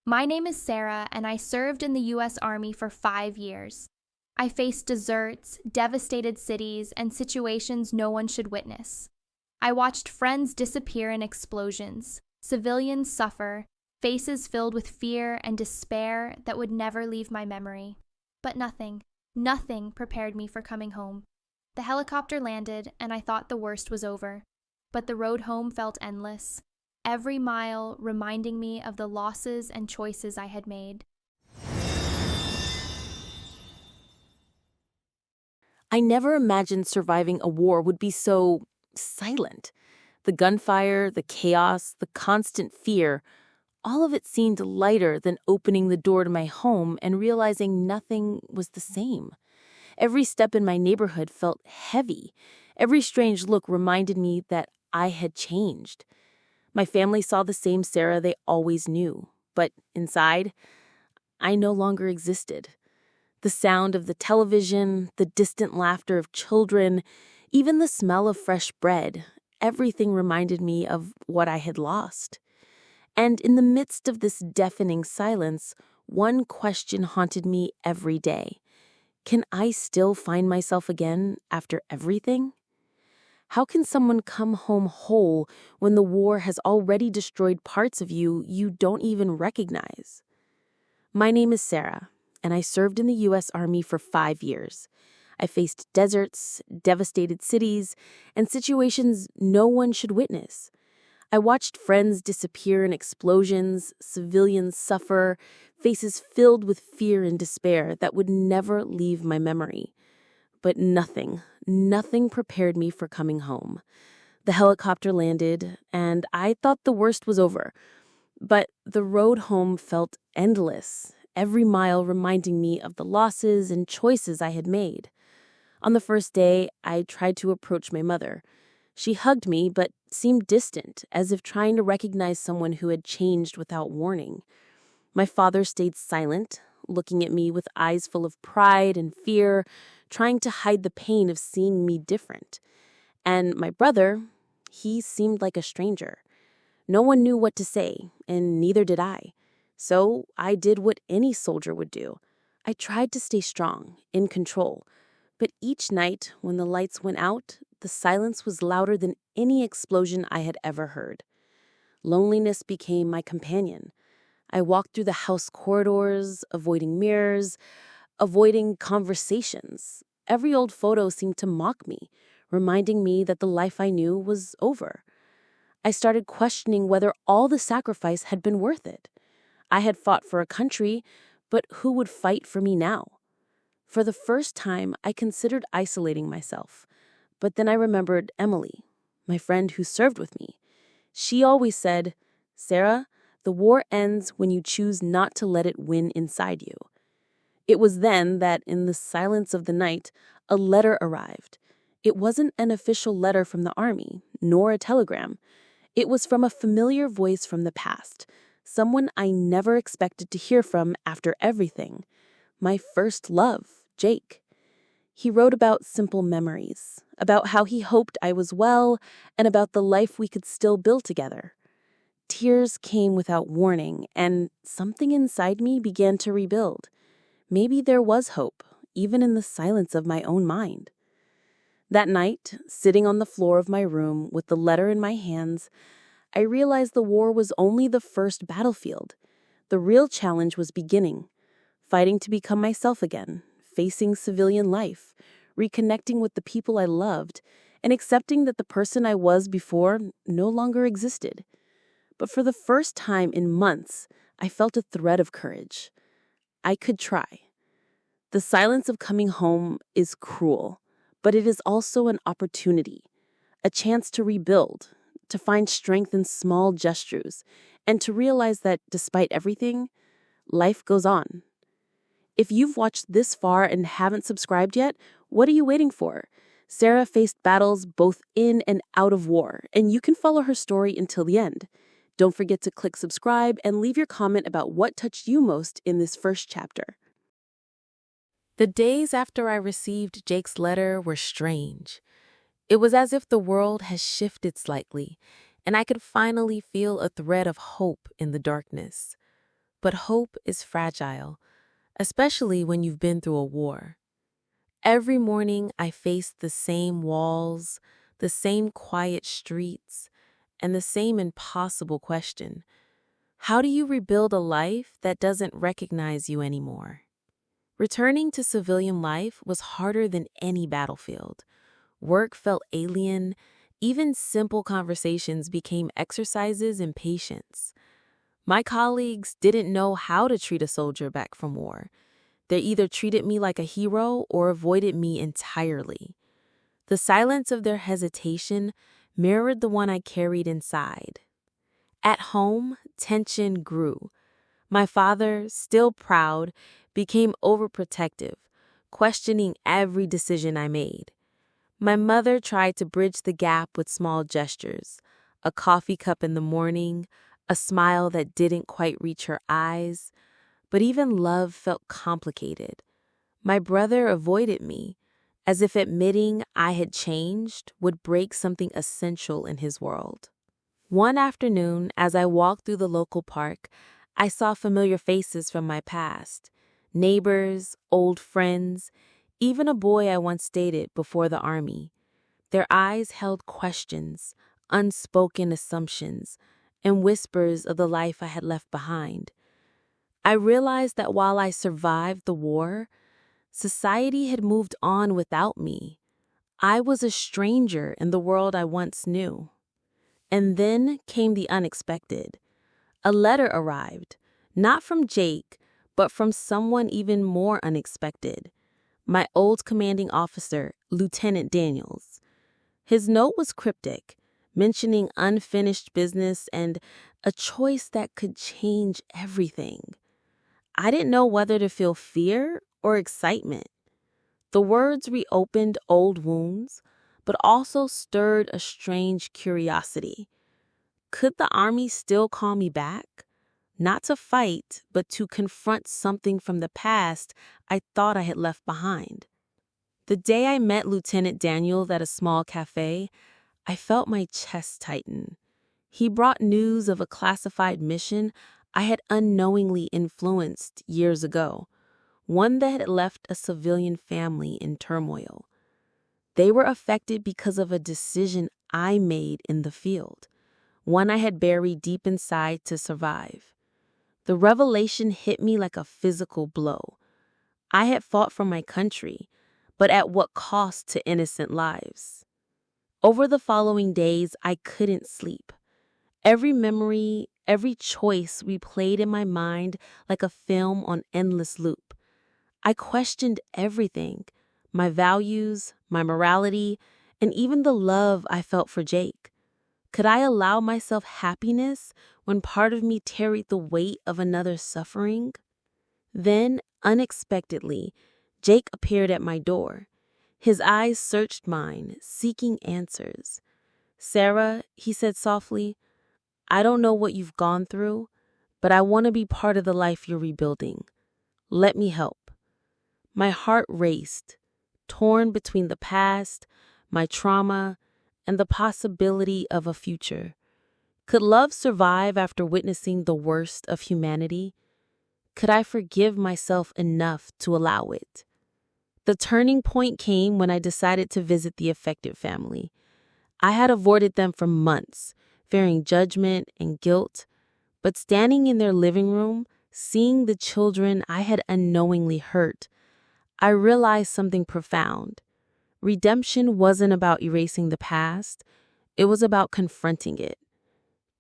My name is Sarah, and I served in the U.S. Army for 5 years. I faced deserts, devastated cities, and situations no one should witness. I watched friends disappear in explosions, civilians suffer, faces filled with fear and despair that would never leave my memory. But nothing prepared me for coming home. The helicopter landed, and I thought the worst was over. But the road home felt endless, every mile reminding me of the losses and choices I had made. I never imagined surviving a war would be so silent. The gunfire, the chaos, the constant fear, all of it seemed lighter than opening the door to my home and realizing nothing was the same. Every step in my neighborhood felt heavy. Every strange look reminded me that I had changed. My family saw the same Sarah they always knew, but inside, I no longer existed. The sound of the television, the distant laughter of children, even the smell of fresh bread, everything reminded me of what I had lost. And in the midst of this deafening silence, one question haunted me every day. Can I still find myself again after everything? How can someone come home whole when the war has already destroyed parts of you don't even recognize? My name is Sarah, and I served in the U.S. Army for 5 years. I faced deserts, devastated cities, and situations no one should witness. I watched friends disappear in explosions, civilians suffer, faces filled with fear and despair that would never leave my memory. But nothing prepared me for coming home. The helicopter landed, and I thought the worst was over. But the road home felt endless, every mile reminding me of the losses and choices I had made. On the first day, I tried to approach my mother. She hugged me, but seemed distant, as if trying to recognize someone who had changed without warning. My father stayed silent, looking at me with eyes full of pride and fear, trying to hide the pain of seeing me different. And my brother, he seemed like a stranger. No one knew what to say, and neither did I. So I did what any soldier would do. I tried to stay strong, in control. But each night, when the lights went out, the silence was louder than any explosion I had ever heard. Loneliness became my companion. I walked through the house corridors, avoiding mirrors, avoiding conversations. Every old photo seemed to mock me, reminding me that the life I knew was over. I started questioning whether all the sacrifice had been worth it. I had fought for a country, but who would fight for me now? For the first time, I considered isolating myself. But then I remembered Emily, my friend who served with me. She always said, "Sarah, the war ends when you choose not to let it win inside you." It was then that, in the silence of the night, a letter arrived. It wasn't an official letter from the army, nor a telegram. It was from a familiar voice from the past, someone I never expected to hear from after everything. My first love, Jake. He wrote about simple memories, about how he hoped I was well, and about the life we could still build together. Tears came without warning, and something inside me began to rebuild. Maybe there was hope, even in the silence of my own mind. That night, sitting on the floor of my room with the letter in my hands, I realized the war was only the first battlefield. The real challenge was beginning, fighting to become myself again, facing civilian life, reconnecting with the people I loved, and accepting that the person I was before no longer existed. But for the first time in months, I felt a thread of courage. I could try. The silence of coming home is cruel, but it is also an opportunity, a chance to rebuild, to find strength in small gestures, and to realize that despite everything, life goes on. If you've watched this far and haven't subscribed yet, what are you waiting for? Sarah faced battles both in and out of war, and you can follow her story until the end. Don't forget to click subscribe and leave your comment about what touched you most in this first chapter. The days after I received Jake's letter were strange. It was as if the world has shifted slightly, and I could finally feel a thread of hope in the darkness. But hope is fragile, especially when you've been through a war. Every morning, I face the same walls, the same quiet streets, and the same impossible question. How do you rebuild a life that doesn't recognize you anymore? Returning to civilian life was harder than any battlefield. Work felt alien. Even simple conversations became exercises in patience. My colleagues didn't know how to treat a soldier back from war. They either treated me like a hero or avoided me entirely. The silence of their hesitation mirrored the one I carried inside. At home, tension grew. My father, still proud, became overprotective, questioning every decision I made. My mother tried to bridge the gap with small gestures, a coffee cup in the morning, a smile that didn't quite reach her eyes. But even love felt complicated. My brother avoided me, as if admitting I had changed would break something essential in his world. One afternoon, as I walked through the local park, I saw familiar faces from my past. Neighbors, old friends, even a boy I once dated before the army. Their eyes held questions, unspoken assumptions, and whispers of the life I had left behind. I realized that while I survived the war, society had moved on without me. I was a stranger in the world I once knew. And then came the unexpected. A letter arrived, not from Jake, but from someone even more unexpected. My old commanding officer, Lieutenant Daniels. His note was cryptic, mentioning unfinished business and a choice that could change everything. I didn't know whether to feel fear or excitement. The words reopened old wounds, but also stirred a strange curiosity. Could the army still call me back? Not to fight, but to confront something from the past I thought I had left behind. The day I met Lieutenant Daniels at a small cafe, I felt my chest tighten. He brought news of a classified mission I had unknowingly influenced years ago, one that had left a civilian family in turmoil. They were affected because of a decision I made in the field, one I had buried deep inside to survive. The revelation hit me like a physical blow. I had fought for my country, but at what cost to innocent lives? Over the following days, I couldn't sleep. Every memory, every choice replayed in my mind like a film on endless loop. I questioned everything, my values, my morality, and even the love I felt for Jake. Could I allow myself happiness when part of me carried the weight of another's suffering? Then, unexpectedly, Jake appeared at my door. His eyes searched mine, seeking answers. "Sarah," he said softly, "I don't know what you've gone through, but I want to be part of the life you're rebuilding. Let me help." My heart raced, torn between the past, my trauma, and the possibility of a future. Could love survive after witnessing the worst of humanity? Could I forgive myself enough to allow it? The turning point came when I decided to visit the affected family. I had avoided them for months, fearing judgment and guilt, but standing in their living room, seeing the children I had unknowingly hurt, I realized something profound. Redemption wasn't about erasing the past, it was about confronting it.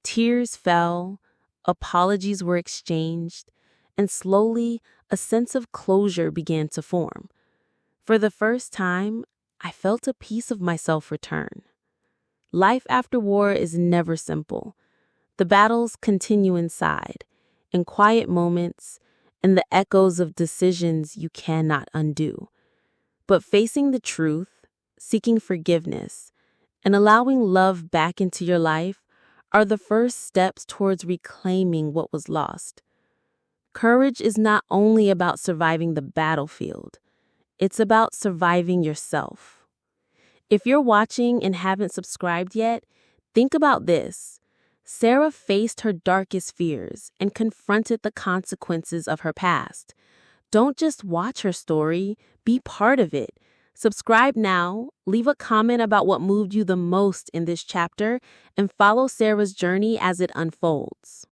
Tears fell, apologies were exchanged, and slowly a sense of closure began to form. For the first time, I felt a piece of myself return. Life after war is never simple. The battles continue inside, in quiet moments, and the echoes of decisions you cannot undo. But facing the truth, seeking forgiveness, and allowing love back into your life are the first steps towards reclaiming what was lost. Courage is not only about surviving the battlefield, it's about surviving yourself. If you're watching and haven't subscribed yet, think about this. Sarah faced her darkest fears and confronted the consequences of her past. Don't just watch her story, be part of it. Subscribe now, leave a comment about what moved you the most in this chapter, and follow Sarah's journey as it unfolds.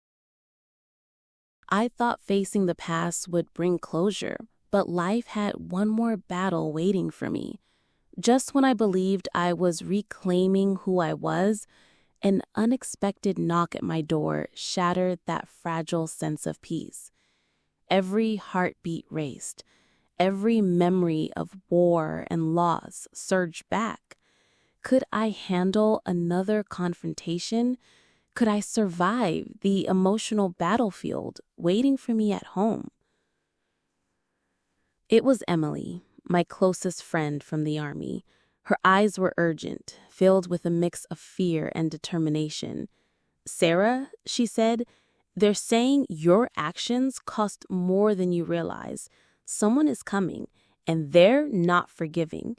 I thought facing the past would bring closure, but life had one more battle waiting for me. Just when I believed I was reclaiming who I was, an unexpected knock at my door shattered that fragile sense of peace. Every heartbeat raced. Every memory of war and loss surged back. Could I handle another confrontation? Could I survive the emotional battlefield waiting for me at home? It was Emily, my closest friend from the army. Her eyes were urgent, filled with a mix of fear and determination. "Sarah," she said, "they're saying your actions cost more than you realize. Someone is coming, and they're not forgiving."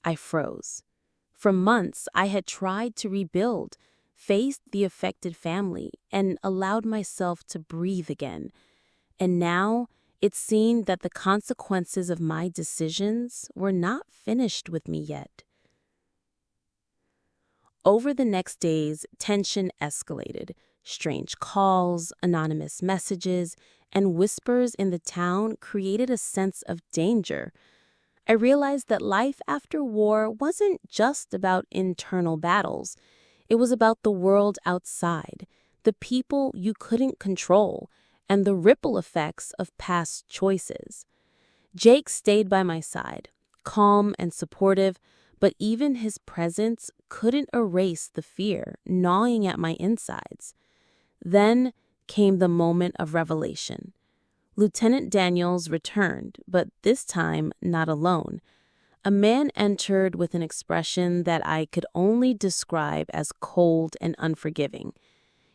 I froze. For months, I had tried to rebuild, faced the affected family, and allowed myself to breathe again. And now, it seemed that the consequences of my decisions were not finished with me yet. Over the next days, tension escalated. Strange calls, anonymous messages, and whispers in the town created a sense of danger. I realized that life after war wasn't just about internal battles. It was about the world outside, the people you couldn't control, and the ripple effects of past choices. Jake stayed by my side, calm and supportive, but even his presence couldn't erase the fear gnawing at my insides. Then came the moment of revelation. Lieutenant Daniels returned, but this time not alone. A man entered with an expression that I could only describe as cold and unforgiving.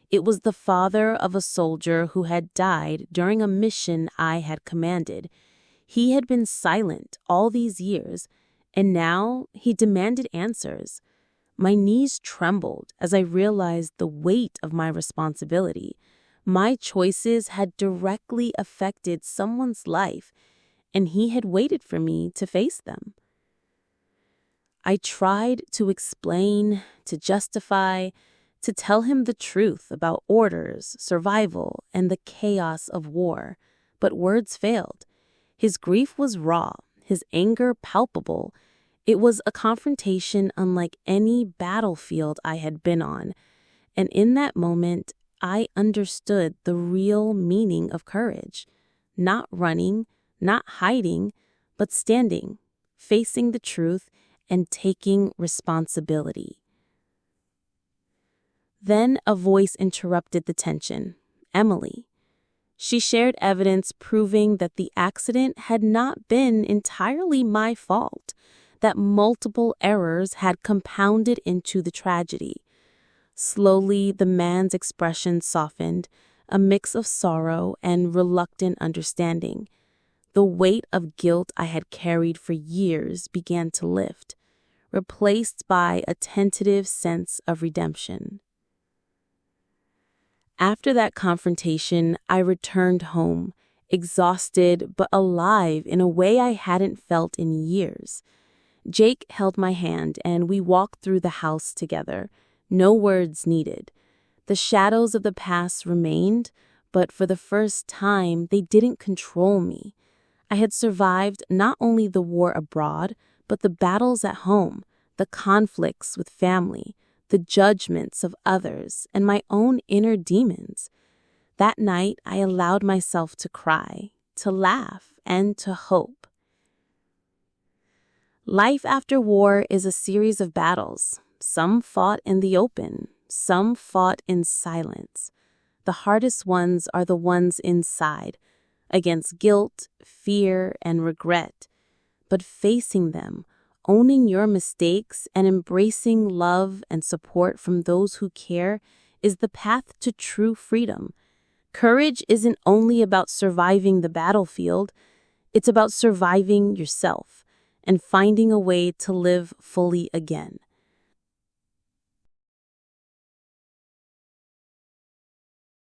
It was the father of a soldier who had died during a mission I had commanded. He had been silent all these years, and now he demanded answers. My knees trembled as I realized the weight of my responsibility. My choices had directly affected someone's life, and he had waited for me to face them. I tried to explain, to justify, to tell him the truth about orders, survival, and the chaos of war, but words failed. His grief was raw, his anger palpable. It was a confrontation unlike any battlefield I had been on, and in that moment, I understood the real meaning of courage. Not running, not hiding, but standing, facing the truth, and taking responsibility. Then a voice interrupted the tension. Emily. She shared evidence proving that the accident had not been entirely my fault, that multiple errors had compounded into the tragedy. Slowly, the man's expression softened, a mix of sorrow and reluctant understanding. The weight of guilt I had carried for years began to lift, replaced by a tentative sense of redemption. After that confrontation, I returned home, exhausted but alive in a way I hadn't felt in years. Jake held my hand and we walked through the house together. No words needed. The shadows of the past remained, but for the first time, they didn't control me. I had survived not only the war abroad, but the battles at home, the conflicts with family, the judgments of others, and my own inner demons. That night, I allowed myself to cry, to laugh, and to hope. Life after war is a series of battles. Some fought in the open, some fought in silence. The hardest ones are the ones inside, against guilt, fear, and regret. But facing them, owning your mistakes, and embracing love and support from those who care is the path to true freedom. Courage isn't only about surviving the battlefield, it's about surviving yourself and finding a way to live fully again.